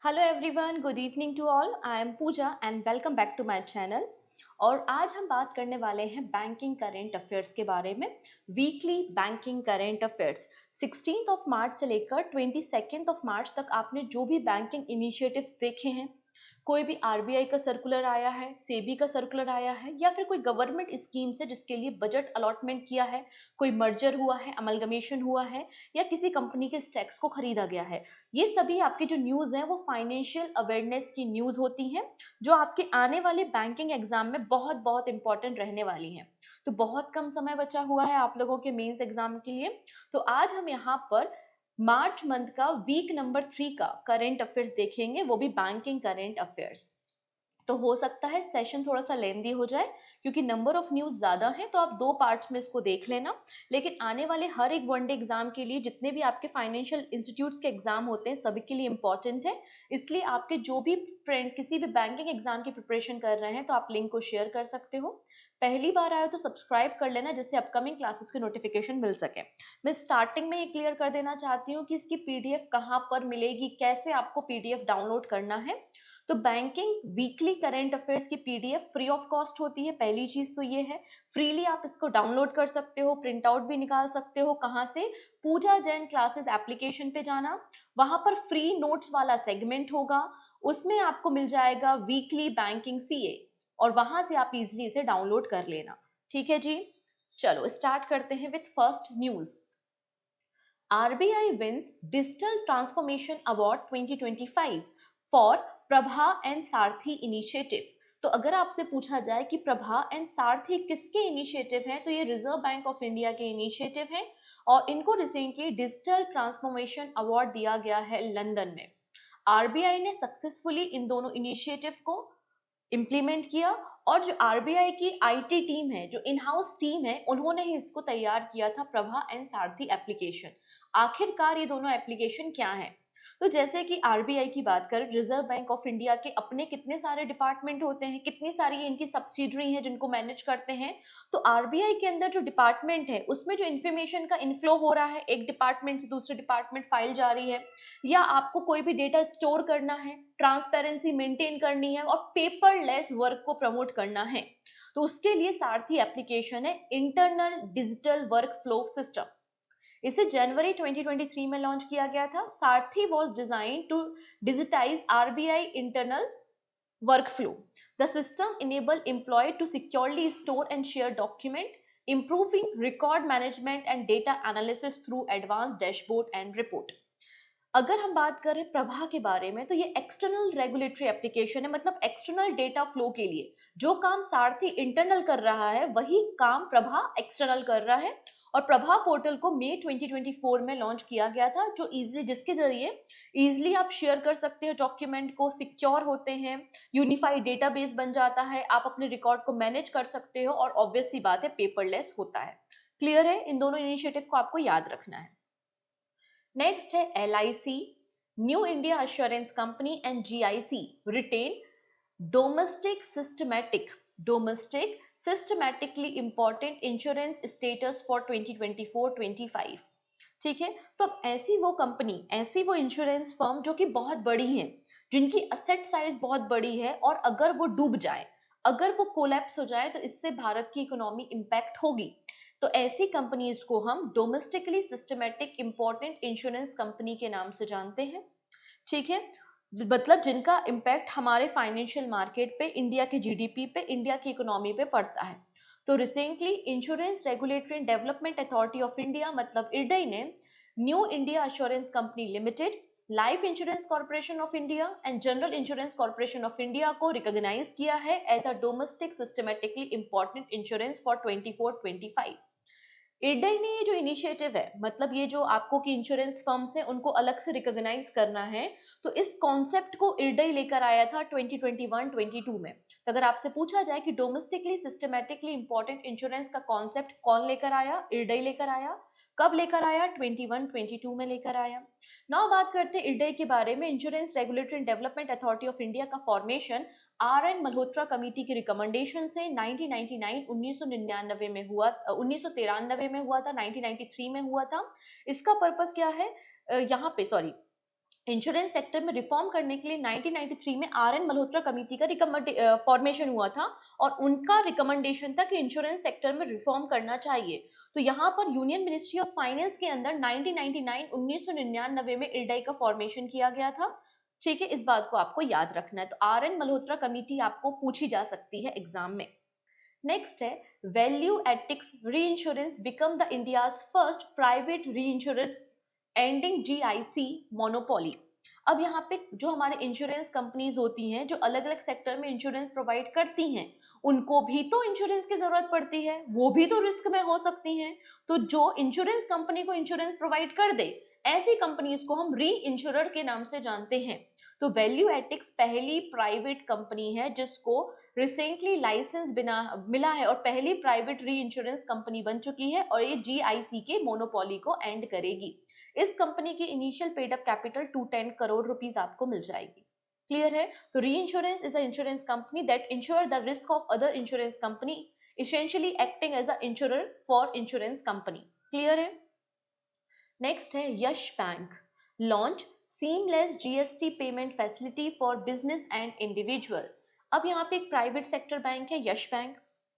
Hello everyone, good evening to all. I am Pooja and welcome back to my channel. और आज हम बात करने वाले हैं बैंकिंग करेंट अफेयर्स के बारे में। Weekly banking current affairs 16 of March से लेकर 22 ऑफ मार्च तक आपने जो भी बैंकिंग इनिशिएटिव्स देखे हैं, कोई भी आरबीआई का सर्कुलर आया है, सेबी का सर्कुलर आया है, या फिर कोई गवर्नमेंट स्कीम्स है जिसके लिए बजट अलॉटमेंट किया है, कोई मर्जर हुआ है, अमलगमेशन हुआ है, या किसी कंपनी के स्टॉक्स को खरीदा गया है, ये सभी आपकी जो न्यूज है वो फाइनेंशियल अवेयरनेस की न्यूज होती हैं, जो आपके आने वाले बैंकिंग एग्जाम में बहुत बहुत इंपॉर्टेंट रहने वाली हैं। तो बहुत कम समय बचा हुआ है आप लोगों के मेंस एग्जाम के लिए। तो आज हम यहाँ पर मार्च मंथ का वीक नंबर 3 का करंट अफेयर्स देखेंगे, वो भी बैंकिंग करंट अफेयर्स। तो हो सकता है सेशन थोड़ा सा लेंदी हो जाए, क्योंकि नंबर ऑफ न्यूज ज्यादा है, तो आप दो पार्ट्स में इसको देख लेना। लेकिन आने वाले हर एक वनडे एग्जाम के लिए, जितने भी आपके फाइनेंशियल इंस्टीट्यूट्स के एग्जाम होते हैं, सभी के लिए इंपॉर्टेंट है। इसलिए आपके जो भी फ्रेंड किसी भी बैंकिंग एग्जाम की प्रिपरेशन कर रहे हैं, तो आप लिंक को शेयर कर सकते हो। पहली बार आए तो सब्सक्राइब कर लेना, जिससे अपकमिंग क्लासेस के नोटिफिकेशन मिल सके। मैं स्टार्टिंग में ये क्लियर कर देना चाहती हूँ कि इसकी पीडीएफ कहाँ पर मिलेगी, कैसे आपको पीडीएफ डाउनलोड करना है। तो बैंकिंग वीकली करंट अफेयर्स की पीडीएफ फ्री ऑफ कॉस्ट होती है। पहली चीज तो ये है, फ्रीली आप इसको डाउनलोड कर सकते हो, प्रिंट आउट भी निकाल सकते हो। कहाँ से? पूजा जैन क्लासेस एप्लीकेशन पे जाना, वहां पर फ्री नोट्स वाला सेगमेंट होगा, उसमें आपको मिल जाएगा वीकली बैंकिंग सीए, और वहां से आप इजिली इसे डाउनलोड कर लेना। ठीक है जी, चलो स्टार्ट करते हैं with first news. RBI wins digital transformation award 2025 for Prabha and Sarthi initiative. तो अगर आपसे पूछा जाए कि प्रभा एंड सारथी किसके इनिशिएटिव हैं, तो ये रिजर्व बैंक ऑफ इंडिया के इनिशिएटिव हैं, और इनको रिसेंटली डिजिटल ट्रांसफॉर्मेशन अवार्ड दिया गया है लंदन में। आरबीआई ने सक्सेसफुली इन दोनों इनिशिएटिव को इम्प्लीमेंट किया, और जो आरबीआई की आईटी टीम है, जो इन हाउस टीम है, उन्होंने ही इसको तैयार किया था, प्रभा एंड सारथी एप्लीकेशन। आखिरकार ये दोनों एप्लीकेशन क्या है? तो जैसे कि आरबीआई की बात करें, रिजर्व बैंक ऑफ इंडिया के अपने कितने सारे डिपार्टमेंट होते हैं, कितनी सारी इनकी सब्सिडरी हैं जिनको मैनेज करते हैं। तो आरबीआई के अंदर जो डिपार्टमेंट है, उसमें जो इन्फॉर्मेशन का इनफ्लो हो रहा है, एक डिपार्टमेंट से दूसरे डिपार्टमेंट फाइल जा रही है, या आपको कोई भी डेटा स्टोर करना है, ट्रांसपेरेंसी मेंटेन करनी है, और पेपरलेस वर्क को प्रमोट करना है, तो उसके लिए सारथी एप्लीकेशन है, internal digital work flow system. इसे जनवरी 2023 में लॉन्च किया गया था। Sarthi was design to digitize RBI internal workflow. The system enable employee to securely store and share document, improving record management and data analysis through advanced dashboard and report. अगर हम बात करें प्रभा के बारे में, तो ये एक्सटर्नल रेगुलेटरी एप्लीकेशन है, मतलब एक्सटर्नल डेटा फ्लो के लिए। जो काम सारथी इंटरनल कर रहा है, वही काम प्रभा एक्सटर्नल कर रहा है। और प्रभा पोर्टल को मई 2024 में लॉन्च किया गया था, जो इजिली, जिसके जरिए इजिली आप शेयर कर सकते हो डॉक्यूमेंट को, सिक्योर होते हैं, यूनिफाइड डेटाबेस बन जाता है, आप अपने रिकॉर्ड को मैनेज कर सकते हो, और ऑब्वियस सी बात है, पेपरलेस होता है। क्लियर है? इन दोनों इनिशिएटिव को आपको याद रखना है। नेक्स्ट है LIC, new India assurance company and GIC retain domestic systematically important insurance status for 2024-25। ठीक है, तो अब ऐसी वो कंपनी, ऐसी वो इंश्योरेंस फर्म जो कि बहुत बड़ी है, जिनकी असेट साइज बहुत बड़ी है, और अगर वो डूब जाए, अगर वो कोलैप्स हो जाए, तो इससे भारत की इकोनॉमी इंपैक्ट होगी। तो ऐसी कंपनीज को हम domestically systematic important insurance company के नाम से जानते हैं। ठीक है, मतलब जिनका इम्पैक्ट हमारे फाइनेंशियल मार्केट पे, इंडिया के जीडीपी पे, इंडिया की इकोनॉमी पे पड़ता है। तो recently insurance regulatory and development authority of India, मतलब इरडई ने new India assurance company limited, life insurance corporation of India and general insurance corporation of India को रिकॉग्नाइज किया है as a domestic systematically important insurance for 24-25। IRDAI ने ये जो initiative है, मतलब ये जो आपको कि इंश्योरेंस फर्म्स हैं उनको अलग से रिकॉग्नाइज करना है, तो इस कॉन्सेप्ट को इरडई लेकर आया था 2021-22 में। तो अगर आपसे पूछा जाए कि डोमेस्टिकली सिस्टमैटिकली इंपॉर्टेंट इंश्योरेंस का कॉन्सेप्ट कौन लेकर आया, इरडई लेकर आया। कब लेकर आया? 21-22 में लेकर आया। नाउ बात करते हैं इरडई के बारे में। Insurance regulatory and development authority of India का फॉर्मेशन RN मल्होत्रा कमेटी की रिकमेंडेशन से 1999 में हुआ, 1993 में हुआ था, 1993 में हुआ था। इसका पर्पस क्या है? यहाँ पे सॉरी, इंश्योरेंस सेक्टर में रिफॉर्म करने के लिए 1993 में आर.एन. मल्होत्रा कमेटी का फॉर्मेशन हुआ था और उनका रिकमेंडेशन था कि इंश्योरेंस सेक्टर में रिफॉर्म करना चाहिए। तो यहाँ पर यूनियन मिनिस्ट्री ऑफ फाइनेंस के अंदर 1999 में इरडाई का फॉर्मेशन किया गया था। ठीक है, इस बात को आपको याद रखना है। तो आर.एन. मल्होत्रा कमेटी आपको पूछी जा सकती है एग्जाम में। नेक्स्ट है वैल्यू एथिक्स री insurance become the India's first private री इंश्योरेंस एंडिंग जीआईसी मोनोपोली। अब यहाँ पे जो हमारे इंश्योरेंस कंपनीज होती हैं जो अलग अलग सेक्टर में इंश्योरेंस प्रोवाइड करती हैं, उनको भी तो इंश्योरेंस की जरूरत पड़ती है, वो भी तो रिस्क में हो सकती हैं। तो जो इंश्योरेंस कंपनी को इंश्योरेंस प्रोवाइड कर दे, ऐसी कंपनीज को हम री इंश्योरर के नाम से जानते हैं। तो वैल्यू एथिक्स पहली प्राइवेट कंपनी है जिसको रिसेंटली लाइसेंस बिना मिला है और पहली प्राइवेट री इंश्योरेंस कंपनी बन चुकी है और ये जीआईसी के मोनोपोली को एंड करेगी। इस कंपनी की initial paid up capital 210 crore rupees आपको मिल जाएगी। क्लियर है? तो re insurance is a insurance company that insure the risk of other insurance company, essentially acting as a insurer for insurance company. Clear है? Next है yes bank launch seamless GST payment facility for business and individual. अब यहाँ पे एक private sector bank है yes bank.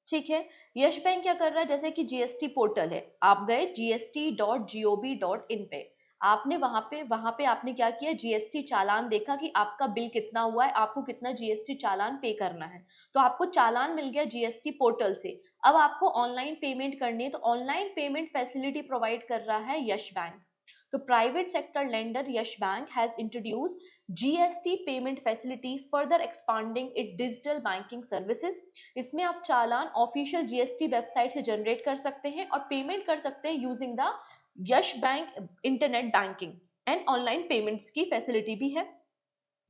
ठीक है, yes bank क्या कर रहा है, जैसे कि जीएसटी पोर्टल है, आप गए gst.gov.in पे, आपने वहां पे आपने क्या किया, जीएसटी चालान देखा कि आपका बिल कितना हुआ है, आपको कितना जीएसटी चालान पे करना है। तो आपको चालान मिल गया जीएसटी पोर्टल से। अब आपको ऑनलाइन पेमेंट करनी है, तो ऑनलाइन पेमेंट फैसिलिटी प्रोवाइड कर रहा है यश बैंक। तो private sector lender Yash bank has introduced GST payment facility further expanding it digital banking services. इसमें आप चालान ऑफिशियल जीएसटी वेबसाइट से जनरेट कर सकते हैं और पेमेंट कर सकते हैं using the Yash bank internet banking and online payments की फैसिलिटी भी है।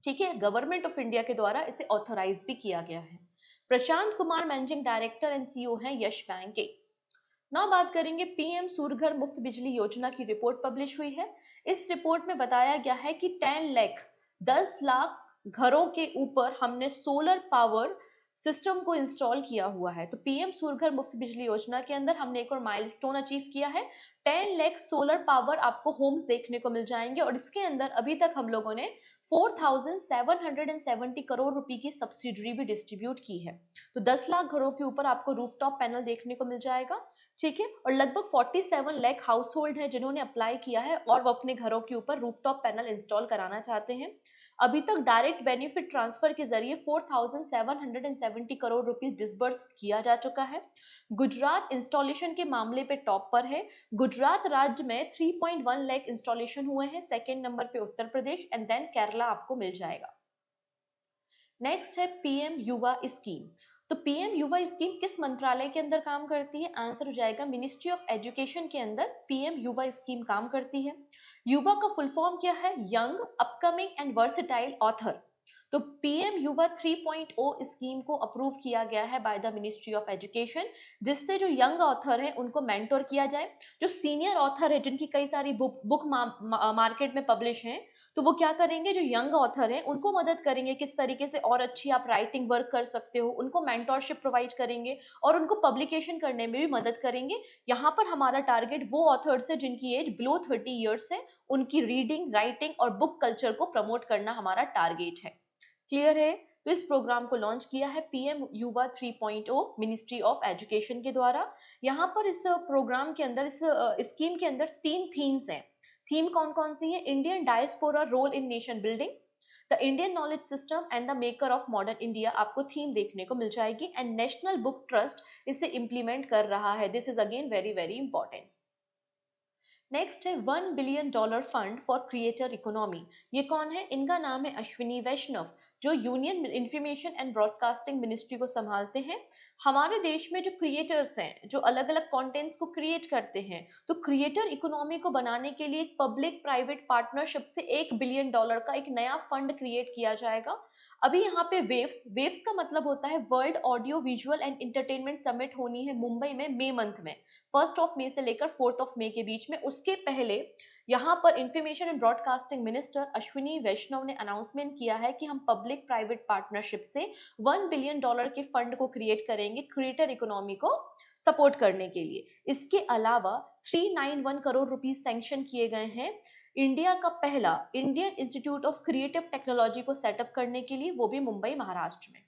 ठीक है, गवर्नमेंट ऑफ इंडिया के द्वारा इसे ऑथराइज भी किया गया है। Prashant Kumar managing director and CEO हैं यश बैंक के। ना बात करेंगे पीएम सूर्यघर मुफ्त बिजली योजना की रिपोर्ट पब्लिश हुई है। इस रिपोर्ट में बताया गया है कि 10 लाख घरों के ऊपर हमने सोलर पावर सिस्टम को इंस्टॉल किया हुआ है। तो पीएम सूर्यघर मुफ्त बिजली योजना के अंदर हमने एक और माइलस्टोन अचीव किया है। 10 लाख सोलर पावर आपको होम्स देखने को मिल जाएंगे और इसके अंदर अभी तक हम लोगों ने 4770 करोड़ रुपए की सब्सिडी भी डिस्ट्रीब्यूट की है। तो 10 लाख घरों के ऊपर आपको रूफटॉप पैनल देखने को मिल जाएगा। ठीक है, और लगभग 47 लाख हाउस होल्ड है जिन्होंने अप्लाई किया है और वो अपने घरों के ऊपर रूफटॉप पैनल इंस्टॉल कराना चाहते हैं। अभी तक डायरेक्ट बेनिफिट ट्रांसफर के जरिए 4770 करोड़ रुपीस डिसबर्स किया जा चुका है। गुजरात इंस्टॉलेशन के मामले पे टॉप पर है। गुजरात राज्य में 3.1 लाख इंस्टॉलेशन हुए हैं। सेकेंड नंबर पे उत्तर प्रदेश एंड देन केरला आपको मिल जाएगा। नेक्स्ट है पीएम युवा स्कीम। तो पीएम युवा स्कीम किस मंत्रालय के अंदर काम करती है? आंसर हो जाएगा मिनिस्ट्री ऑफ एजुकेशन के अंदर पीएम युवा स्कीम काम करती है। युवा का फुल फॉर्म क्या है? Young upcoming and versatile author. तो पीएम युवा 3.0 स्कीम को अप्रूव किया गया है by the ministry of education, जिससे जो यंग ऑथर है उनको मेंटोर किया जाए। जो सीनियर ऑथर है जिनकी कई सारी बुक मार्केट में पब्लिश हैं, तो वो क्या करेंगे, जो यंग ऑथर हैं उनको मदद करेंगे किस तरीके से और अच्छी आप राइटिंग वर्क कर सकते हो, उनको मेंटोरशिप प्रोवाइड करेंगे और उनको पब्लिकेशन करने में भी मदद करेंगे। यहाँ पर हमारा टारगेट वो ऑथर्स है जिनकी एज बिलो 30 ईयर्स है, उनकी रीडिंग राइटिंग और बुक कल्चर को प्रमोट करना हमारा टारगेट है। क्लियर है? तो इस प्रोग्राम को लॉन्च किया है पीएम युवा 3.0 मिनिस्ट्री ऑफ एजुकेशन के द्वारा। यहाँ पर इस प्रोग्राम के अंदर, इस स्कीम के अंदर 3 थीम्स हैं। थीम कौन कौन सी है? Indian diaspora role in nation building, the Indian knowledge system and the maker of modern India आपको थीम देखने को मिल जाएगी। एंड नेशनल बुक ट्रस्ट इसे इंप्लीमेंट कर रहा है। This is again very very important. Next है $1 billion fund for creator economy. ये कौन है? इनका नाम है अश्विनी वैष्णव, जो union information and broadcasting ministry को संभालते हैं। हमारे देश में जो क्रिएटर्स हैं, जो अलग अलग कंटेंट्स को क्रिएट करते हैं, तो क्रिएटर इकोनॉमी को बनाने के लिए एक पब्लिक प्राइवेट पार्टनरशिप से $1 बिलियन का एक नया फंड क्रिएट किया जाएगा। अभी यहाँ पे वेव्स वेव्स का मतलब होता है world audio visual and entertainment summit होनी है मुंबई में मई मंथ में, 1 मई से लेकर 4 मई के बीच में। उसके पहले यहाँ पर information and broadcasting minister Ashwini Vaishnav ने अनाउंसमेंट किया है कि हम पब्लिक प्राइवेट पार्टनरशिप से $1 बिलियन के फंड को क्रिएट करेंगे क्रिएटर इकोनॉमी को सपोर्ट करने के लिए। इसके अलावा 391 करोड़ रुपीस सैंक्शन किए गए हैं इंडिया का पहला Indian institute of creative technology को सेटअप करने के लिए, वो भी मुंबई महाराष्ट्र में।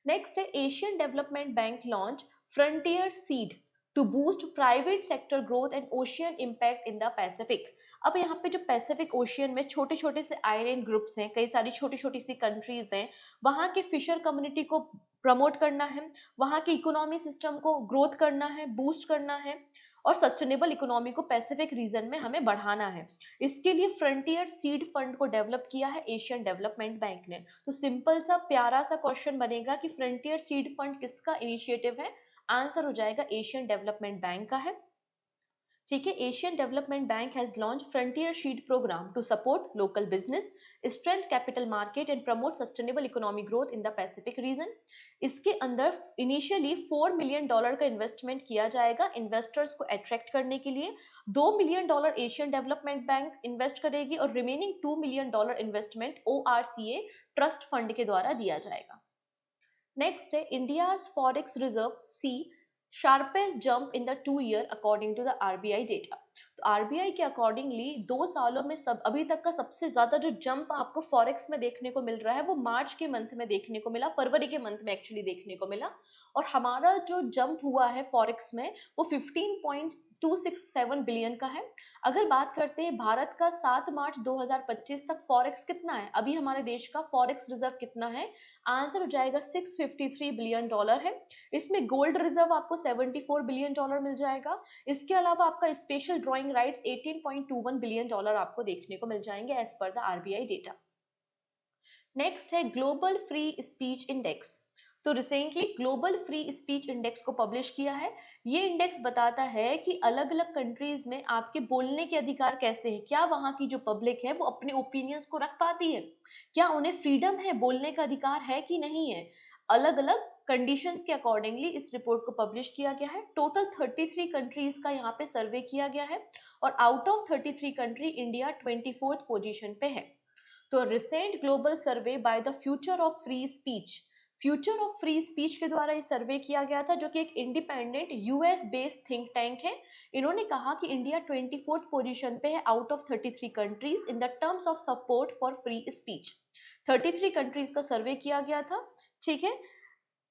नेक्स्ट है Asian development bank launch frontier seed to boost private sector growth and ocean impact in the Pacific. अब यहाँ पे जो पैसिफिक ओशियन में छोटे छोटे से आइलैंड ग्रुप्स हैं, कई सारी छोटी छोटी सी कंट्रीज हैं, वहाँ के फिशर कम्युनिटी को प्रमोट करना है, वहाँ के इकोनॉमी सिस्टम को ग्रोथ करना है, बूस्ट करना है, और सस्टेनेबल इकोनॉमी को पैसिफिक रीजन में हमें बढ़ाना है। इसके लिए फ्रंटियर सीड फंड को डेवलप किया है एशियन डेवलपमेंट बैंक ने। तो सिंपल सा प्यारा सा क्वेश्चन बनेगा कि फ्रंटियर सीड फंड किसका इनिशिएटिव है? आंसर हो जाएगा एशियन डेवलपमेंट बैंक का है। ठीक है, Asian development bank has launch frontier seed programme to support local business, strength capital market and promote sustainable economic growth in the Pacific region. इसके अंदर इनिशियली $4 मिलियन का इन्वेस्टमेंट किया जाएगा इन्वेस्टर्स को अट्रैक्ट करने के लिए। $2 million Asian development bank invest करेगी और remaining $2 million investment ORCA trust fund के द्वारा दिया जाएगा। नेक्स्ट है India's forex reserve see sharpest jump in the 2 year according to the RBI data. तो RBI के अकॉर्डिंगली 2 सालों में सब अभी तक का सबसे ज्यादा जो जंप आपको फॉरेक्स में देखने को मिल रहा है वो मार्च के मंथ में देखने को मिला, फरवरी के मंथ में एक्चुअली देखने को मिला। और हमारा जो जंप हुआ है फॉरेक्स में वो 15.267 बिलियन का है। अगर बात करते हैं भारत का 7 मार्च 2025 तक फॉरेक्स कितना है, अभी हमारे देश का फॉरेक्स रिजर्व कितना है? आंसर हो जाएगा $653 बिलियन है। इसमें गोल्ड रिजर्व आपको $74 बिलियन मिल जाएगा। इसके अलावा आपका स्पेशल ड्रॉइंग राइट्स $18.21 बिलियन आपको देखने को मिल जाएंगे as per the RBI data. Next है ग्लोबल फ्री स्पीच इंडेक्स। तो recently global free speech index को पब्लिश किया है। ये इंडेक्स बताता है कि अलग अलग कंट्रीज में आपके बोलने के अधिकार कैसे हैं, क्या वहाँ की जो पब्लिक है वो अपने ओपिनियंस को रख पाती है, क्या उन्हें फ्रीडम है, बोलने का अधिकार है कि नहीं है। अलग अलग कंडीशंस के अकॉर्डिंगली इस रिपोर्ट को पब्लिश किया गया है। टोटल 33 कंट्रीज का यहाँ पे सर्वे किया गया है और out of 33 country India 24th position पे है। तो recent global survey by the future of free speech के द्वारा ये सर्वे किया गया था, जो कि एक independent US based think tank है। इन्होंने कहा कि इंडिया 24th पोजीशन पे है out of 33 countries in the terms of support for free speech. 33 countries का सर्वे किया गया था। ठीक है,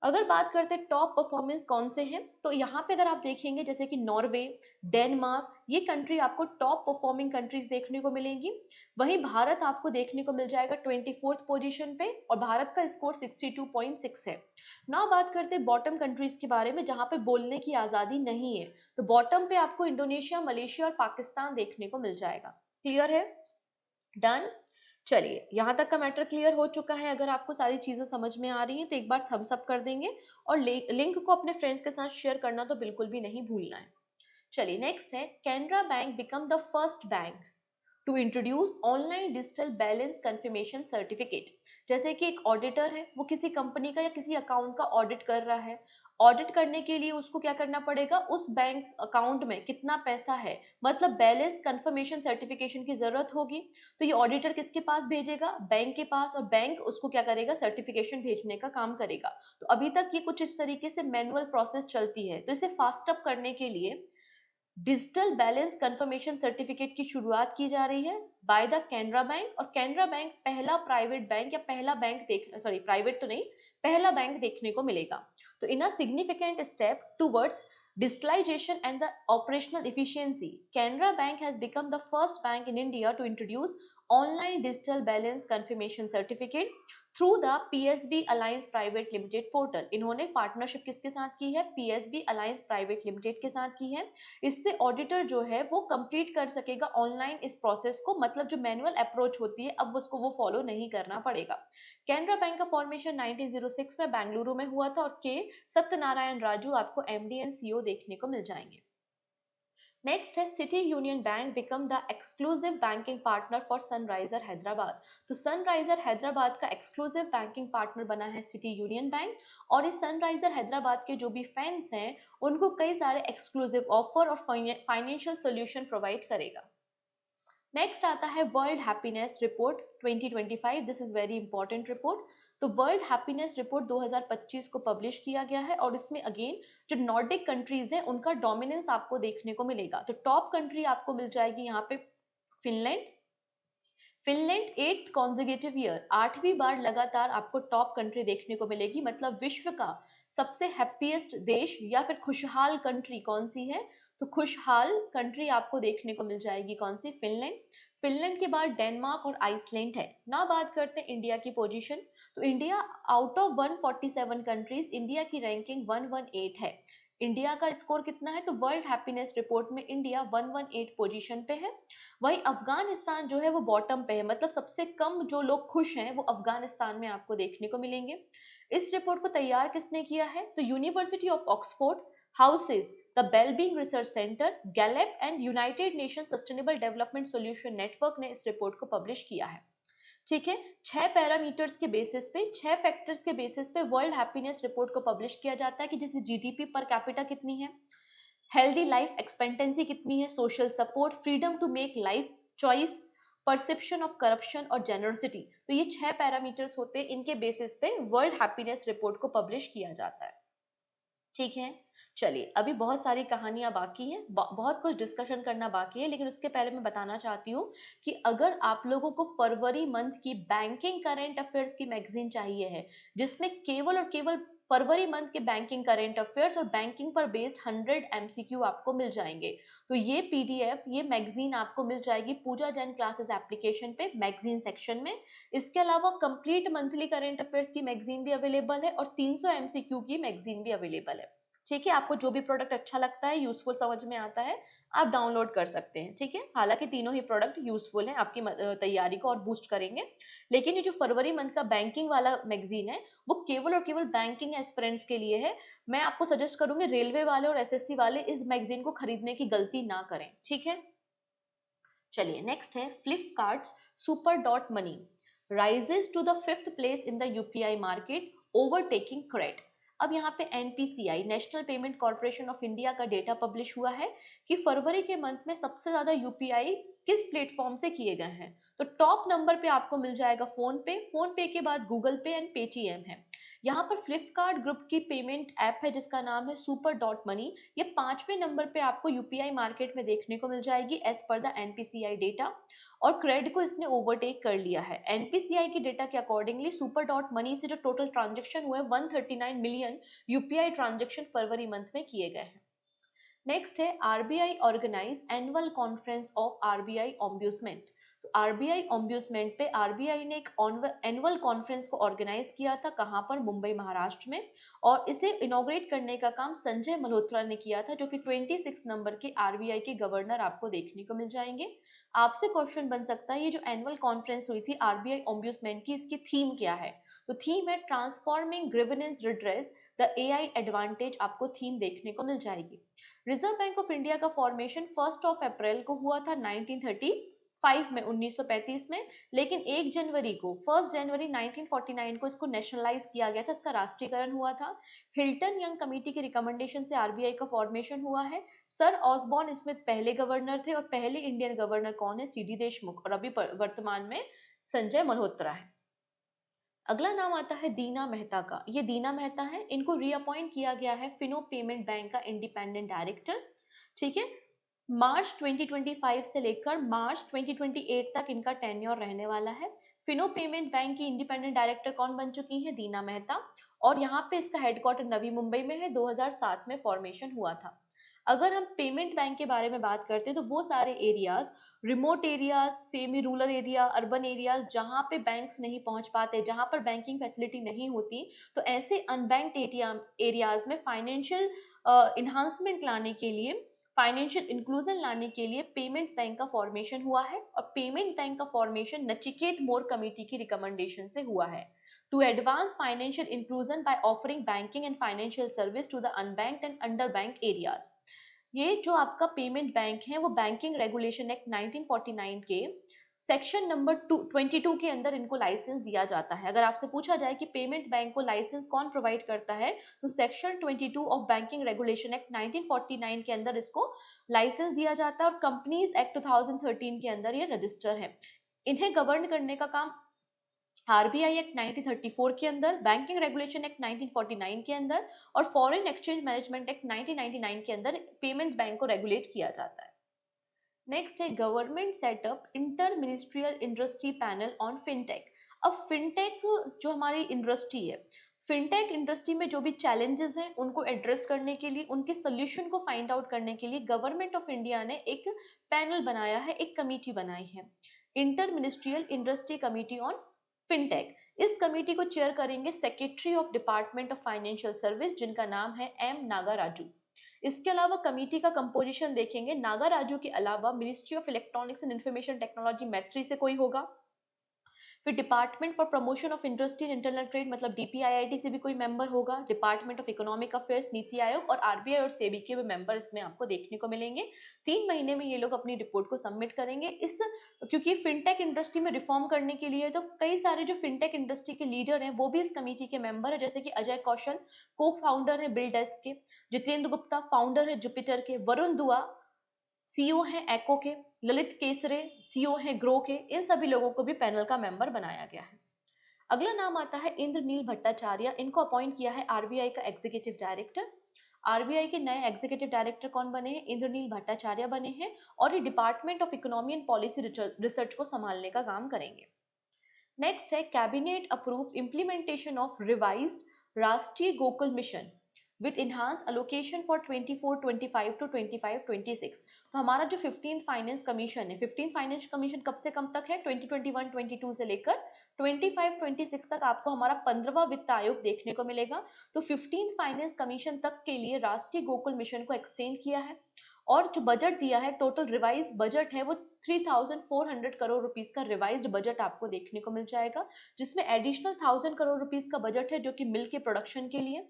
अगर बात करते हैं टॉप परफॉर्मेंस कौन से हैं, तो यहाँ पे अगर आप देखेंगे जैसे कि नॉर्वे, डेनमार्क, ये कंट्री आपको टॉप परफॉर्मिंग कंट्रीज देखने को मिलेंगी। वहीं भारत आपको देखने को मिल जाएगा 24th पोजीशन पे और भारत का स्कोर 62.6 है। ना बात करते हैं बॉटम कंट्रीज के बारे में जहाँ पे बोलने की आज़ादी नहीं है, तो बॉटम पे आपको इंडोनेशिया, मलेशिया और पाकिस्तान देखने को मिल जाएगा। क्लियर है? डन। चलिए, यहाँ तक का मैटर क्लियर हो चुका है। अगर आपको सारी चीजें समझ में आ रही हैं तो एक बार थम्स अप कर देंगे और लिंक को अपने फ्रेंड्स के साथ शेयर करना तो बिल्कुल भी नहीं भूलना है। चलिए नेक्स्ट है Canara bank become the first bank to introduce online digital balance confirmation certificate. जैसे कि एक ऑडिटर है, वो किसी कंपनी का या किसी अकाउंट का ऑडिट कर रहा है। ऑडिट करने के लिए उसको क्या करना पड़ेगा, उस बैंक अकाउंट में कितना पैसा है, मतलब बैलेंस कंफर्मेशन सर्टिफिकेशन की जरूरत होगी। तो ये ऑडिटर किसके पास भेजेगा? बैंक के पास, और बैंक उसको क्या करेगा, सर्टिफिकेशन भेजने का काम करेगा। तो अभी तक ये कुछ इस तरीके से मैनुअल प्रोसेस चलती है, तो इसे फास्ट अप करने के लिए डिजिटल बैलेंस कंफर्मेशन सर्टिफिकेट की शुरुआत की जा रही है बाय द कैनरा बैंक। और कैनरा बैंक पहला प्राइवेट बैंक या पहला बैंक प्राइवेट तो नहीं, पहला बैंक देखने को मिलेगा। तो in a significant step towards digitalization and the operational efficiency, Canara Bank has become the first bank in India to introduce online digital balance confirmation certificate through the PSB alliance private limited portal. इन्होंने partnership किसके साथ की है? PSB alliance private limited के साथ की है। इससे ऑडिटर जो है वो कंप्लीट कर सकेगा ऑनलाइन इस प्रोसेस को, मतलब जो मैनुअल अप्रोच होती है अब उसको वो फॉलो नहीं करना पड़ेगा। कैनरा बैंक का फॉर्मेशन 1906 में बेंगलुरु में हुआ था और के सत्यनारायण राजू आपको MD एंड CEO देखने को मिल जाएंगे। नेक्स्ट है city union bank become the exclusive banking partner for Sunriser Hyderabad. तो सनराइजर हैदराबाद का एक्सक्लूसिव बैंकिंग पार्टनर बना है सिटी यूनियन बैंक, और इस सनराइजर हैदराबाद के जो भी फैंस हैं उनको कई सारे एक्सक्लूसिव ऑफर और फाइनेंशियल सोल्यूशन प्रोवाइड करेगा। नेक्स्ट आता है world happiness report 2025। This is very important report. तो वर्ल्ड हैप्पीनेस रिपोर्ट 2025 को पब्लिश किया गया है और इसमें अगेन जो नॉर्डिक कंट्रीज हैं उनका डोमिनेंस आपको देखने को मिलेगा। तो टॉप कंट्री आपको मिल जाएगी यहाँ पे Finland. Finland 8th consecutive year, 8वीं बार लगातार आपको टॉप कंट्री देखने को मिलेगी, मतलब विश्व का सबसे हैप्पीएस्ट देश या फिर खुशहाल कंट्री कौन सी है, तो खुशहाल कंट्री आपको देखने को मिल जाएगी कौन सी, फिनलैंड। फिनलैंड के बाद डेनमार्क और आइसलैंड है ना। बात करते हैं इंडिया की पोजीशन, तो India out of 147 countries India की रैंकिंग 118 है। इंडिया का स्कोर कितना है, तो वर्ल्ड हैप्पीनेस रिपोर्ट में इंडिया 118 पोजीशन पे है। वहीं अफगानिस्तान जो है वो बॉटम पे है, मतलब सबसे कम जो लोग खुश हैं वो अफगानिस्तान में आपको देखने को मिलेंगे। इस रिपोर्ट को तैयार किसने किया है, तो university of Oxford, houses, the wellbeing research centre, Gallup and United Nation sustainable development solution network ने इस रिपोर्ट को पब्लिश किया है। ठीक है, 6 पैरामीटर्स के बेसिस पे, 6 फैक्टर्स के बेसिस पे वर्ल्ड हैप्पीनेस रिपोर्ट को पब्लिश किया जाता है कि जैसे जीडीपी पर कैपिटा कितनी है, हेल्दी लाइफ एक्सपेक्टेंसी कितनी है, social support, freedom to make life choice, perception of corruption और जेनरसिटी। तो ये 6 पैरामीटर्स होते हैं, इनके बेसिस पे वर्ल्ड हैप्पीनेस रिपोर्ट को पब्लिश किया जाता है। ठीक है, चलिए अभी बहुत सारी कहानियां बाकी हैं, बहुत कुछ डिस्कशन करना बाकी है, लेकिन उसके पहले मैं बताना चाहती हूँ कि अगर आप लोगों को फरवरी मंथ की बैंकिंग करंट अफेयर्स की मैगजीन चाहिए है, जिसमें केवल और केवल फरवरी मंथ के बैंकिंग करंट अफेयर्स और बैंकिंग पर बेस्ड 100 एमसीक्यू आपको मिल जाएंगे, तो ये पीडीएफ, ये मैगजीन आपको मिल जाएगी पूजा जैन क्लासेस एप्लीकेशन पे मैगजीन सेक्शन में। इसके अलावा कंप्लीट मंथली करंट अफेयर्स की मैगजीन भी अवेलेबल है और 300 एमसीक्यू की मैगजीन भी अवेलेबल है। ठीक है, आपको जो भी प्रोडक्ट अच्छा लगता है, यूजफुल समझ में आता है, आप डाउनलोड कर सकते हैं। ठीक है, हालांकि तीनों ही प्रोडक्ट यूजफुल हैं, आपकी तैयारी को और बूस्ट करेंगे, लेकिन ये जो फरवरी मंथ का बैंकिंग वाला मैगजीन है वो केवल और केवल बैंकिंग एस्पिरेंट्स के लिए है। मैं आपको सजेस्ट करूंगी रेलवे वाले और एसएससी वाले इस मैगजीन को खरीदने की गलती ना करें। ठीक है, चलिए नेक्स्ट है Flipkart super dot money rises to the 5th place in the UPI market, overtaking Cred. अब यहाँ पे NPCI, national payment corporation of India का डेटा पब्लिश हुआ है कि फरवरी के मंथ में सबसे ज्यादा यूपीआई किस प्लेटफॉर्म से किए गए हैं, तो टॉप नंबर पे आपको मिल जाएगा फोन पे के बाद गूगल पे एंड पेटीएम है। यहाँ पर फ्लिपकार्ट ग्रुप की पेमेंट ऐप है जिसका नाम है सुपर डॉट मनी, ये 5वें नंबर पे आपको यूपीआई मार्केट में देखने को मिल जाएगी as per the NPCI data, और क्रेड को इसने ओवरटेक कर लिया है। एनपीसीआई की डेटा के अकॉर्डिंगली सुपर डॉट मनी से जो टोटल ट्रांजेक्शन हुए 139 मिलियन यूपीआई ट्रांजेक्शन फरवरी मंथ में किए गए हैं। नेक्स्ट है RBI organise annual conference of RBI ombudsman. तो आरबीआई ऑम्ब्यूसमेंट पे आरबीआई ने एक एनुअल कॉन्फ्रेंस को ऑर्गेनाइज किया था, कहां पर, मुंबई महाराष्ट्र में, और इसे इनॉग्रेट करने का काम संजय मल्होत्रा ने किया था, जो कि 26 नंबर के आरबीआई के गवर्नर आपको देखने को मिल जाएंगे। आपसे क्वेश्चन बन सकता है ये जो एनुअल कॉन्फ्रेंस हुई थी आरबीआई ऑम्ब्यूसमेंट की, इसकी थीम क्या है, तो थीम है transforming grievance redress the AI advantage, आपको थीम देखने को मिल जाएगी। रिजर्व बैंक ऑफ इंडिया का फॉर्मेशन 1 अप्रैल को हुआ था 1935 में, 1935 में, लेकिन 1 जनवरी 1949 को इसको नेशनलाइज किया गया था, इसका राष्ट्रीयकरण हुआ था। हिल्टन यंग कमेटी के रिकमेंडेशन से आरबीआई का फॉर्मेशन हुआ है। सर ऑसबॉर्न स्मिथ पहले गवर्नर थे और पहले इंडियन गवर्नर कौन है, सीडी देशमुख, और अभी वर्तमान में संजय मल्होत्रा है। अगला नाम आता है दीना मेहता का, ये दीना मेहता है, इनको रीअपॉइंट किया गया है फिनो पेमेंट बैंक का इंडिपेंडेंट डायरेक्टर। ठीक है, मार्च 2025 से लेकर मार्च 2028 तक इनका टेन्योर रहने वाला है। फिनो पेमेंट बैंक की इंडिपेंडेंट डायरेक्टर कौन बन चुकी है, दीना मेहता, और यहाँ पे इसका हेडक्वार्टर नवी मुंबई में है, 2007 में फॉर्मेशन हुआ था। अगर हम पेमेंट बैंक के बारे में बात करते हैं तो वो सारे areas, remote areas, semi rural area, urban areas, जहाँ पे बैंक्स नहीं पहुंच पाते, जहाँ पर बैंकिंग फैसिलिटी नहीं होती, तो ऐसे अनबैंक्ड एरियाज में फाइनेंशियल इन्हांसमेंट लाने के लिए, फाइनेंशियल इंक्लूजन लाने के लिए पेमेंट्स बैंक का फॉर्मेशन हुआ है, और पेमेंट बैंक का फॉर्मेशन नचिकेत मोर कमेटी की रिकमेंडेशन से हुआ है, to advance financial inclusion by offering banking and financial service to the unbanked and under bank areas. ये जो आपका पेमेंट बैंक है वो बैंकिंग रेगुलेशन एक्ट 1949 के सेक्शन नंबर 22 के अंदर इनको लाइसेंस दिया जाता है। अगर आपसे पूछा जाए कि पेमेंट बैंक को लाइसेंस कौन प्रोवाइड करता है, तो section 22 of banking regulation act 1949 के अंदर इसको लाइसेंस दिया जाता है, और कंपनीज एक्ट 2013 के अंदर ये रजिस्टर है। इन्हें गवर्न करने का काम आरबीआई एक्ट 1934 के अंदर, बैंकिंग रेगुलेशन एक्ट 1949 के अंदर, और फॉरेन एक्सचेंज मैनेजमेंट एक्ट 1999 के अंदर पेमेंट्स बैंक को रेगुलेट किया जाता है। नेक्स्ट है government setup inter ministerial industry panel on fintech. अब फिनटेक जो हमारी इंडस्ट्री है, फिनटेक इंडस्ट्री में जो भी चैलेंजेस हैं उनको एड्रेस करने के लिए, उनके सोल्यूशन को फाइंड आउट करने के लिए गवर्नमेंट ऑफ इंडिया ने एक पैनल बनाया है, एक कमेटी बनाई है, inter ministerial industry committee on fintech. इस कमेटी को चेयर करेंगे secretary of department of financial service, जिनका नाम है एम नागाराजू। इसके अलावा कमेटी का कंपोजिशन देखेंगे, नागाराजू के अलावा ministry of electronics and information technology मैत्री से कोई होगा, फिर department for promotion of industry and internal trade मतलब डीपीआईआईटी से भी कोई मेंबर होगा, department of economic affairs, NITI Aayog और आरबीआई और सेबी के भी मेंबर इसमें आपको देखने को मिलेंगे। 3 महीने में ये लोग अपनी रिपोर्ट को सबमिट करेंगे। इस क्योंकि फिनटेक इंडस्ट्री में रिफॉर्म करने के लिए तो कई सारे जो फिनटेक इंडस्ट्री के लीडर हैं वो भी इस कमेटी के मेंबर है, जैसे कि अजय कौशल को फाउंडर है बिल्डेस्क के, जितेंद्र गुप्ता फाउंडर है जुपिटर के, वरुण दुआ सीईओ हैं एको के, ललित केसरे सीईओ हैं ग्रो के। इन सभी लोगों को भी पैनल का मेंबर बनाया गया है। अगला नाम आता है इंद्रनील भट्टाचार्य, इनको अपॉइंट किया है आरबीआई का एग्जीक्यूटिव डायरेक्टर। आरबीआई के नए एग्जीक्यूटिव डायरेक्टर कौन बने हैं? इंद्रनील भट्टाचार्य बने हैं, और ये department of economy and policy research को संभालने का काम करेंगे। नेक्स्ट है cabinet approve implementation of revised Rashtriya Gokul mission with enhance allocation for 24-25 to 25-26। तो हमारा जो 15th फाइनेंस कमीशन है, 15th फाइनेंस कमीशन कब से कब तक है? 2021-22 से लेकर 25-26 तक आपको हमारा 15वां वित्त आयोग देखने को मिलेगा। तो 15th फाइनेंस कमीशन तक के लिए राष्ट्रीय गोकुल मिशन को एक्सटेंड किया है, और जो बजट दिया है, टोटल रिवाइज बजट है वो 3400 करोड़ रुपीस का रिवाइज्ड बजट आपको देखने को मिल जाएगा, जिसमें एडिशनल 1000 करोड़ रुपीस का बजट है जो कि मिल्क के प्रोडक्शन के लिए,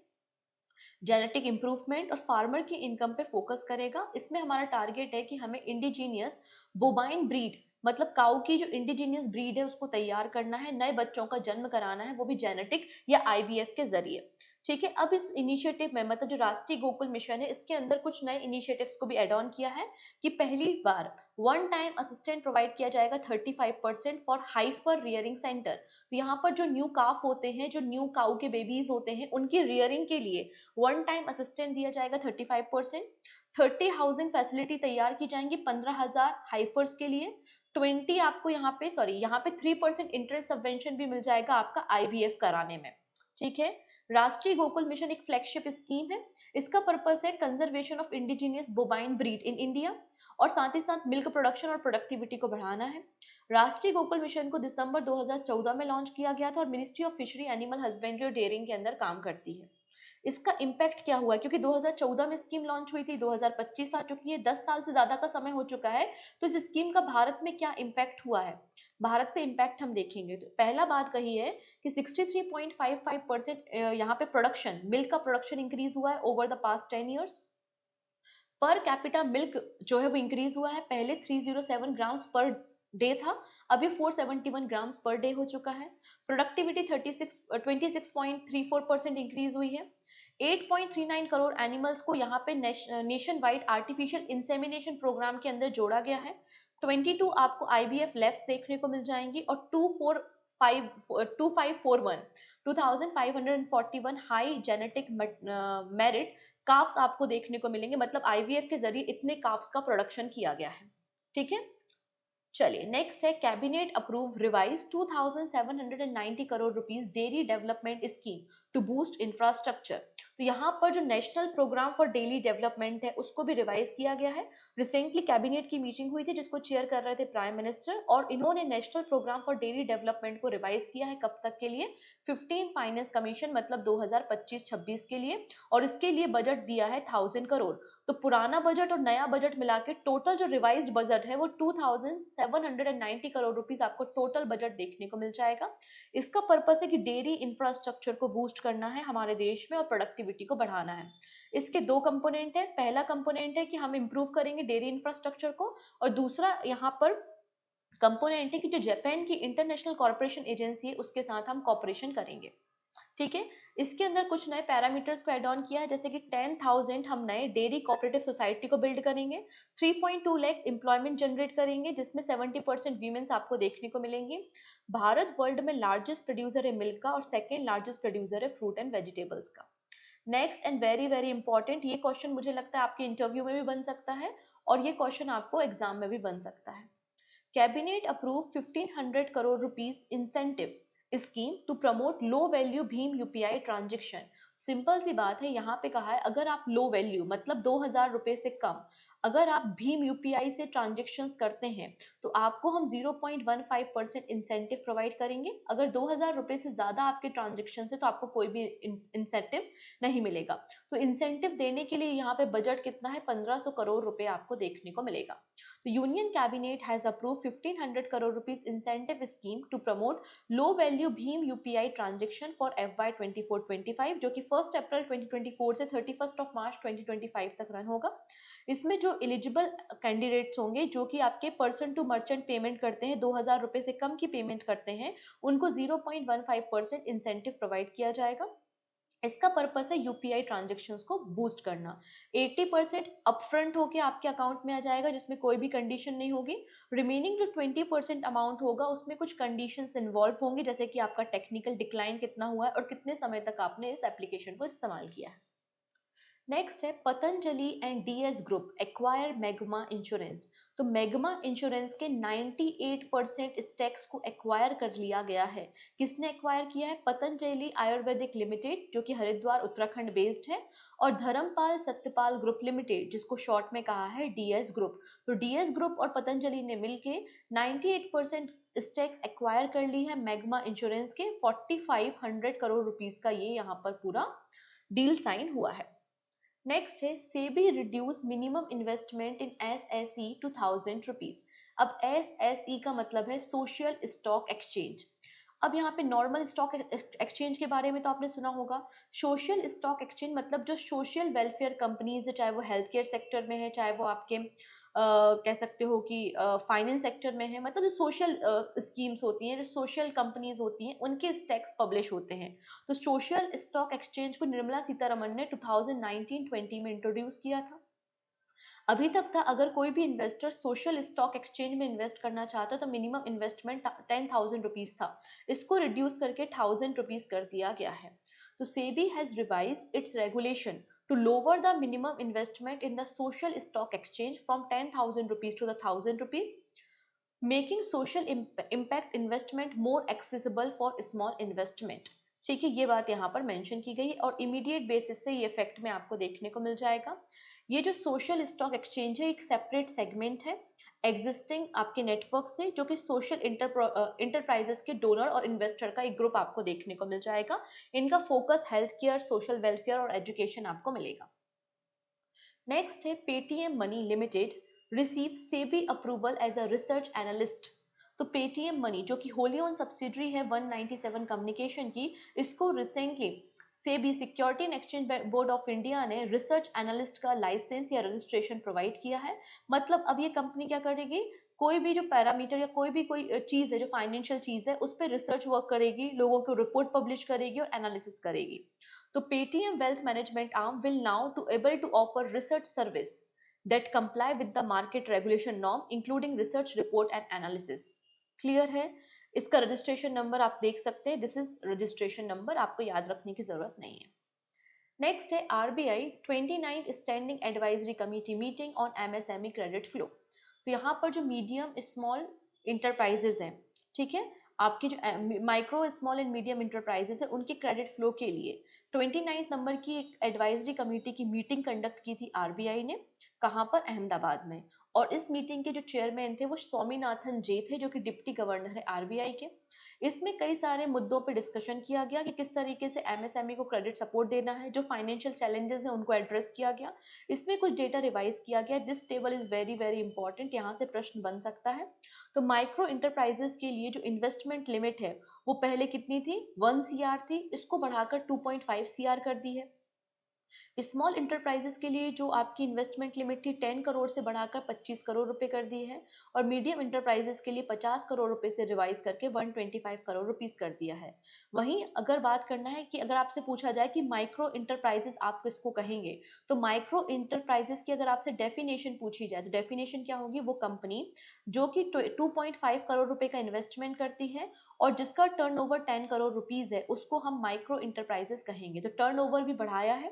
जेनेटिक इंप्रूवमेंट और फार्मर की इनकम पे फोकस करेगा। इसमें हमारा टारगेट है कि हमें इंडिजीनियस बोबाइन ब्रीड मतलब काऊ की जो इंडिजीनियस ब्रीड है उसको तैयार करना है, नए बच्चों का जन्म कराना है, वो भी जेनेटिक या आईवीएफ के जरिए। ठीक है, अब इस इनिशिएटिव में मतलब जो राष्ट्रीय गोकुल मिशन है इसके अंदर कुछ नए इनिशिएटिव्स को भी एड ऑन किया है कि पहली बार वन टाइम असिस्टेंट प्रोवाइड किया जाएगा 35% फॉर हाइफर रियरिंग सेंटर। तो यहाँ पर जो न्यू काफ होते हैं, जो न्यू काऊ के बेबीज होते हैं, उनकी रियरिंग के लिए वन टाइम असिस्टेंट दिया जाएगा 35%। 30 हाउसिंग फैसिलिटी तैयार की जाएंगी 15,000 हाइफर्स के लिए। 20 आपको यहाँ पे 3% इंटरेस्ट सबवेंशन भी मिल जाएगा आपका आईवीएफ कराने में। ठीक है, राष्ट्रीय गोकुल मिशन एक फ्लैगशिप स्कीम है। इसका पर्पस है conservation of indigenous bovine breed in India, और साथ ही साथ मिल्क प्रोडक्शन और प्रोडक्टिविटी को बढ़ाना है। राष्ट्रीय गोकुल मिशन को दिसंबर 2014 में लॉन्च किया गया था और ministry of fishery, animal husbandry और डेयरिंग के अंदर काम करती है। इसका इम्पैक्ट क्या हुआ? क्योंकि 2014 में स्कीम लॉन्च हुई थी, 2025 आ चुकी है, 10 साल से ज्यादा का समय हो चुका है। तो इस स्कीम का भारत में क्या इम्पैक्ट हुआ है? भारत पे इम्पैक्ट हम देखेंगे तो पहला बात कही है कि 63.55% यहाँ पे प्रोडक्शन, मिल्क का प्रोडक्शन इंक्रीज हुआ है over the past 10 years. Per capita milk जो है वो इंक्रीज हुआ है, पहले 307 ग्राम्स पर डे था, अभी 471 ग्राम्स पर डे हो चुका है। प्रोडक्टिविटी 26.34% इंक्रीज हुई है। 8.39 करोड़ एनिमल्स को यहाँ पे nationwide artificial insemination programme के अंदर जोड़ा गया है। 22 आपको आईवीएफ लेफ्स देखने को मिल जाएंगी, और 2541 हाई जेनेटिक मेरिट काफ्स आपको देखने को मिलेंगे, मतलब आईवीएफ के जरिए इतने काफ्स का प्रोडक्शन किया गया है। ठीक है, चलिए नेक्स्ट है cabinet approve revise 2790 crore rupees dairy development scheme to boost infrastructure. तो यहाँ पर जो national programme for dairy development है उसको भी रिवाइज किया गया है। रिसेंटली कैबिनेट की मीटिंग हुई थी जिसको चेयर कर रहे थे प्राइम मिनिस्टर, और इन्होंने national programme for dairy development को रिवाइज किया है कब तक के लिए? 15 फाइनेंस कमीशन मतलब 2025-26 के लिए, और इसके लिए बजट दिया है 1000 करोड़। तो पुराना बजट और नया बजट मिला के टोटल जो रिवाइज्ड बजट है वो 2790 करोड़ रुपीस आपको टोटल बजट देखने को मिल जाएगा। इसका पर्पस है कि डेयरी इंफ्रास्ट्रक्चर को बूस्ट करना है हमारे देश में और प्रोडक्टिविटी को बढ़ाना है। इसके दो कंपोनेंट है, पहला कंपोनेंट है कि हम इंप्रूव करेंगे डेयरी इंफ्रास्ट्रक्चर को, और दूसरा यहाँ पर कंपोनेंट है कि जो जापान की इंटरनेशनल कॉर्पोरेशन एजेंसी है उसके साथ हम कॉपरेशन करेंगे। ठीक है, इसके अंदर कुछ नए पैरामीटर्स को एड ऑन किया है, जैसे कि 10,000 हम नए डेयरी कोऑपरेटिव सोसाइटी को बिल्ड करेंगे, 3.2 लाख एम्प्लॉयमेंट जनरेट करेंगे जिसमें 70% वीमेंस आपको देखने को मिलेंगी। भारत वर्ल्ड में लार्जेस्ट प्रोड्यूसर है मिल्क का, और सेकेंड लार्जेस्ट प्रोड्यूसर है फ्रूट एंड वेजिटेबल्स का। Next and very very important, ये क्वेश्चन मुझे लगता है आपके इंटरव्यू में भी बन सकता है, और ये क्वेश्चन आपको एग्जाम में भी बन सकता है। Cabinet approve 1500 crore rupees incentive scheme to promote low value भीम यूपीआई ट्रांजेक्शन। सिंपल सी बात है, यहाँ पे कहा है अगर आप लो वैल्यू मतलब 2000 रुपए से कम अगर आप भीम यूपीआई से ट्रांजेक्शन्स करते हैं तो आपको हम 0.15% इंसेंटिव प्रोवाइड करेंगे। अगर 2000 रुपए से ज्यादा आपके ट्रांजेक्शन है तो आपको कोई भी इंसेंटिव नहीं मिलेगा। तो इंसेंटिव देने के लिए यहाँ पे बजट कितना है, 1500 करोड़ रुपए आपको देखने को मिलेगा। तो union cabinet has approve 1500 crore rupees incentive scheme to promote low value भीम यूपीआई ट्रांजेक्शन फॉर FY 24-25 जो कि 1 अप्रैल 2024 से 31 मार्च 2025 तक रन होगा। इसमें जो एलिजिबल कैंडिडेट्स होंगे जो कि आपके पर्सन टू मर्चेंट पेमेंट करते हैं, 2000 रुपए से कम की पेमेंट करते हैं, उनको 0.15% इंसेंटिव प्रोवाइड किया जाएगा। इसका पर्पस है यूपीआई ट्रांजेक्शन्स को बूस्ट करना। 80% अपफ्रंट होके आपके अकाउंट में आ जाएगा जिसमें कोई भी कंडीशन नहीं होगी। रिमेनिंग जो 20% अमाउंट होगा उसमें कुछ कंडीशंस इन्वॉल्व होंगे, जैसे कि आपका टेक्निकल डिक्लाइन कितना हुआ है और कितने समय तक आपने इस एप्लीकेशन को इस्तेमाल किया है। नेक्स्ट है Patanjali and DS group acquire magma insurance. तो मैग्मा इंश्योरेंस के 98% स्टेक्स को एक्वायर कर लिया गया है। किसने एक्वायर किया है? पतंजलि आयुर्वेदिक लिमिटेड जो कि हरिद्वार उत्तराखंड बेस्ड है, और धर्मपाल सत्यपाल ग्रुप लिमिटेड जिसको शॉर्ट में कहा है डीएस ग्रुप। तो डीएस ग्रुप और पतंजलि ने मिलके 98% स्टेक्स एक्वायर कर ली है मैग्मा इंश्योरेंस के। 4500 करोड़ रुपीस का ये यहाँ पर पूरा डील साइन हुआ है। नेक्स्ट है SEBI reduce minimum investment in SSE to 1000 rupees. अब एसएसई का मतलब है सोशल स्टॉक एक्सचेंज। अब यहाँ पे नॉर्मल स्टॉक एक्सचेंज के बारे में तो आपने सुना होगा। सोशल स्टॉक एक्सचेंज मतलब जो सोशल वेलफेयर कंपनीज है, चाहे वो हेल्थ केयर सेक्टर में है, चाहे वो आपके कह सकते हो कि फाइनेंस सेक्टर में है, मतलब जो सोशल स्कीम्स होती हैं, जो सोशल कंपनीज होती हैं, उनके स्टॉक्स पब्लिश होते हैं। तो सोशल स्टॉक एक्सचेंज को निर्मला सीतारमण ने 2019-20 में इंट्रोड्यूस किया था। अभी तक था अगर कोई भी इन्वेस्टर सोशल स्टॉक एक्सचेंज में इन्वेस्ट करना चाहता तो मिनिमम इन्वेस्टमेंट 10,000 रुपीज था। इसको रिड्यूस करके 1000 रुपीज कर दिया गया है। तो SEBI has revise it's regulation to lower the minimum investment in the social stock exchange from 10,000 rupees to the 1,000 rupees, making social impact investment more accessible for small investment. ठीक है, ये बात यहाँ पर मेंशन की गई और इमीडिएट बेसिस से ये इफेक्ट में आपको देखने को मिल जाएगा। ये जो सोशल स्टॉक एक्सचेंज है एक सेपरेट सेगमेंट है एग्जिस्टिंग आपके नेटवर्क से, जो कि सोशल इंटरप्राइजेस के डोनर और इन्वेस्टर का एक ग्रुप आपको देखने को मिल जाएगा। इनका focus health care, social welfare और एजुकेशन आपको मिलेगा। नेक्स्ट है Paytm money limited receive SEBI approval as a research analyst. तो पेटीएम मनी जो कि होली ओन सब्सिडरी है 197 कम्युनिकेशन की, इसको recently SEBI security and exchange board of India ने रिसर्च एनालिस्ट का लाइसेंस या रजिस्ट्रेशन प्रोवाइड किया है। मतलब अब ये कंपनी क्या करेगी, कोई भी जो पैरामीटर या कोई चीज है जो फाइनेंशियल चीज है उस पर रिसर्च वर्क करेगी, लोगों को रिपोर्ट पब्लिश करेगी और एनालिसिस करेगी। तो Paytm Wealth Management arm will now to able to offer research service that comply with the market regulation norm including research report and analysis। Clear है? इसका रजिस्ट्रेशन नंबर आप देख सकते हैं, दिस इज रजिस्ट्रेशन नंबर, आपको याद रखने की जरूरत नहीं है। नेक्स्ट है RBI 29 standing advisory committee meeting on MSME credit flow. तो यहाँ पर जो मीडियम स्मॉल इंटरप्राइजेज हैं, ठीक है, आपकी जो micro small and medium enterprises है उनके क्रेडिट फ्लो के लिए 29 नंबर की एक एडवाइजरी कमेटी की मीटिंग कंडक्ट की थी आरबीआई ने। कहाँ पर? अहमदाबाद में। और इस मीटिंग के जो चेयरमैन थे वो स्वामीनाथन जे थे जो कि डिप्टी गवर्नर है आरबीआई के। इसमें कई सारे मुद्दों पर डिस्कशन किया गया कि किस तरीके से एमएसएमई को क्रेडिट सपोर्ट देना है, जो फाइनेंशियल चैलेंजेस हैं उनको एड्रेस किया गया। इसमें कुछ डेटा रिवाइज किया गया। This table is very very important, यहाँ से प्रश्न बन सकता है। तो माइक्रो इंटरप्राइजेस के लिए जो इन्वेस्टमेंट लिमिट है वो पहले कितनी थी? 1 CR थी, इसको बढ़ाकर 2.5 CR कर दी है। स्मॉल इंटरप्राइजेस के लिए जो आपकी इन्वेस्टमेंट लिमिट थी 10 करोड़ से बढ़ाकर 25 करोड़ रुपए कर दी है, और मीडियम इंटरप्राइजेस के लिए 50 करोड़ रुपए से रिवाइज करके 125 करोड़ रुपीस कर दिया है। वहीं अगर बात करना है कि अगर आपसे पूछा जाए कि माइक्रो इंटरप्राइजेस आप किसको कहेंगे, तो माइक्रो इंटरप्राइजेस की अगर आपसे डेफिनेशन पूछी जाए तो डेफिनेशन क्या होगी? वो कंपनी जो कि 2.5 करोड़ रुपए का इन्वेस्टमेंट करती है और जिसका टर्नओवर 10 करोड़ रुपीस है उसको हम माइक्रो इंटरप्राइजेस कहेंगे। तो टर्नओवर भी बढ़ाया है।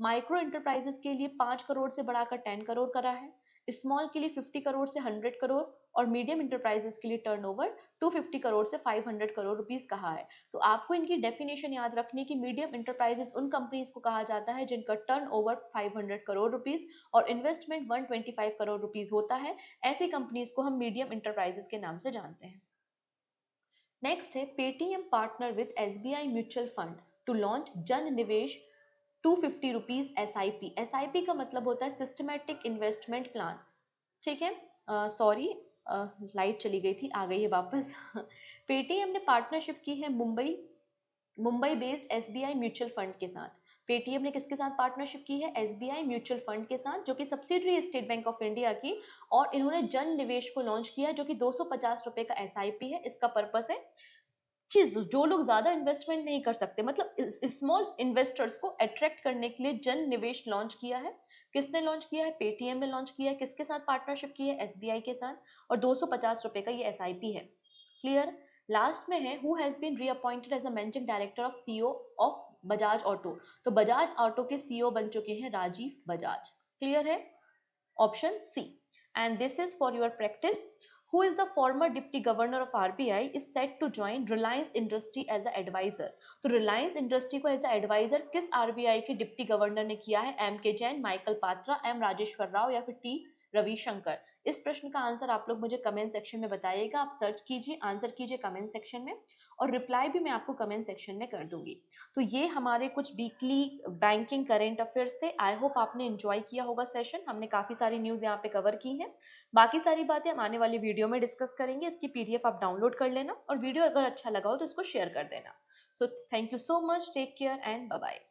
माइक्रो इंटरप्राइजेस के लिए 5 करोड़ से बढ़ाकर 10 करोड़ करा है। स्मॉल के लिए 50 करोड़ से 100 करोड़ और मीडियम इंटरप्राइजेस के लिए टर्नओवर 250 करोड़ से 500 करोड़ रुपीस कहा है। तो आपको इनकी डेफिनेशन याद रखनी कि मीडियम इंटरप्राइजेस उन कंपनीज को कहा जाता है जिनका टर्नओवर 500 करोड़ रुपीस और इन्वेस्टमेंट 125 करोड़ रुपीस होता है। ऐसी कंपनीज को हम मीडियम इंटरप्राइजेस के नाम से जानते हैं। नेक्स्ट है Paytm partner with SBI mutual fund to launch Jan Nivesh 250 rupees SIP. SIP का मतलब होता है सिस्टमेटिक इन्वेस्टमेंट प्लान। ठीक है, सॉरी, लाइट चली गई थी, आ गई है वापस। पेटीएम ने पार्टनरशिप की है Mumbai based SBI mutual fund के साथ। पेटीएम ने किसके साथ पार्टनरशिप की है? एसबीआई म्यूचुअल फंड के साथ, जो कि सब्सिडरी है स्टेट बैंक ऑफ इंडिया की। और इन्होंने जन निवेश को लॉन्च किया जो कि 250 रुपए का एसआईपी है। इसका पर्पस है कि जो लोग ज्यादा इन्वेस्टमेंट नहीं कर सकते, मतलब स्मॉल इन्वेस्टर्स को अट्रैक्ट करने के लिए जन निवेश लॉन्च किया है। किसने लॉन्च किया है? पेटीएम ने लॉन्च किया है। किसके साथ पार्टनरशिप की है? एसबीआई के साथ। और 250 रुपए का ये एसआईपी है। क्लियर? लास्ट में है who has been reappointed as a managing director of CEO of Bajaj Auto. तो बजाज ऑटो के सीईओ बन चुके हैं राजीव बजाज। क्लियर है? Option C. And this is for your practice. Who is the former deputy governor of RBI is set to join Reliance Industry as a advisor। तो Reliance Industry को as a adviser किस RBI के deputy governor ने किया है? M के Jain, Michael Patra, M Rajeshwar Rao या फिर टी रविशंकर। इस प्रश्न का आंसर आप लोग मुझे कमेंट सेक्शन में बताइएगा। आप सर्च कीजिए, आंसर कीजिए कमेंट सेक्शन में, और रिप्लाई भी मैं आपको कमेंट सेक्शन में कर दूंगी। तो ये हमारे कुछ वीकली बैंकिंग करेंट अफेयर्स थे। आई होप आपने एंजॉय किया होगा सेशन। हमने काफी सारी न्यूज यहाँ पे कवर की हैं। बाकी सारी बातें हम आने वाली वीडियो में डिस्कस करेंगे। इसकी पीडीएफ आप डाउनलोड कर लेना, और वीडियो अगर अच्छा लगा हो तो इसको शेयर कर देना। So thank you so much, take care and bye bye.